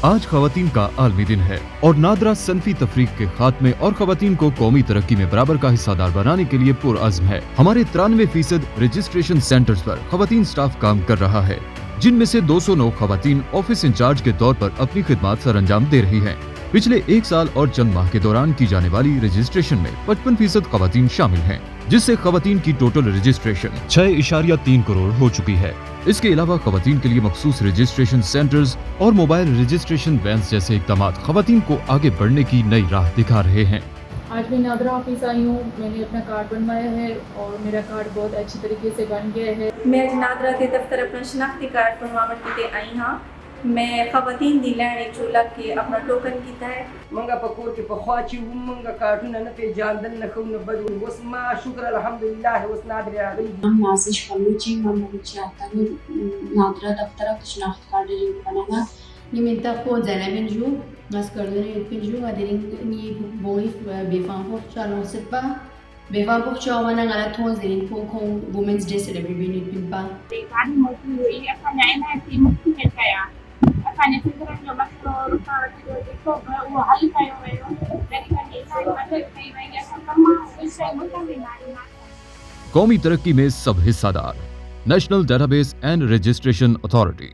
आज खवातीन का आलमी दिन है और नादरा सनफी तफरीक के खात्मे और खवातीन को कौमी तरक्की में बराबर का हिस्सादार बनाने के लिए पुरअज़्म है। हमारे 93% रजिस्ट्रेशन सेंटर्स पर खवातीन स्टाफ काम कर रहा है, जिनमें से 209 खवातीन ऑफिस इंचार्ज के तौर पर अपनी खिदमत सर अंजाम दे रही हैं। पिछले 1 साल और चंद माह के दौरान की जाने वाली रजिस्ट्रेशन में 55% खवातीन शामिल हैं, जिससे खवातीन की टोटल रजिस्ट्रेशन 6.3 करोड़ हो चुकी है। इसके अलावा खवातीन के लिए मखसूस रजिस्ट्रेशन सेंटर्स और मोबाइल रजिस्ट्रेशन वैन्स जैसे इक़दाम खवातीन को आगे बढ़ने की नई राह दिखा रहे हैं। आज मैं नादरा ऑफिस आई हूँ, मैंने अपना कार्ड बनवाया है और मेरा कार्ड बहुत अच्छी तरीके से बन गया है। मैं नादरा के दफ्तर अपना शनाख्ती कार्ड बनवावट के आई हाँ। मैं खवातीन दी लैंड चूल्हा के अपना टोकन किया है। मंगा पकोर के पख्वाची मंगा कार्टून न पे जानदन न खौ न बदु वस मा शुक्र अल्हम्दुलिल्लाह वस नादरा गई नाज़िश फलूची ममूची आता है नादरा दफ्तर का शनाख्ती कार्ड रिन्यू बनाना Nimenta ponzana benju, mas kardone benju adiring ni boi befan pok chalon sepa befan pok chawana ngala thons diring pokong Women's Day celebrate pimpa. Kani motu ini afanya ina si mukti kaya afanya fikra nyo masro ko wa hali kayo ngayon dari kani isa mate kai mai sa kama isa mutan binari na कौमी तरक्की में सब हिस्सादार। National database and registration authority.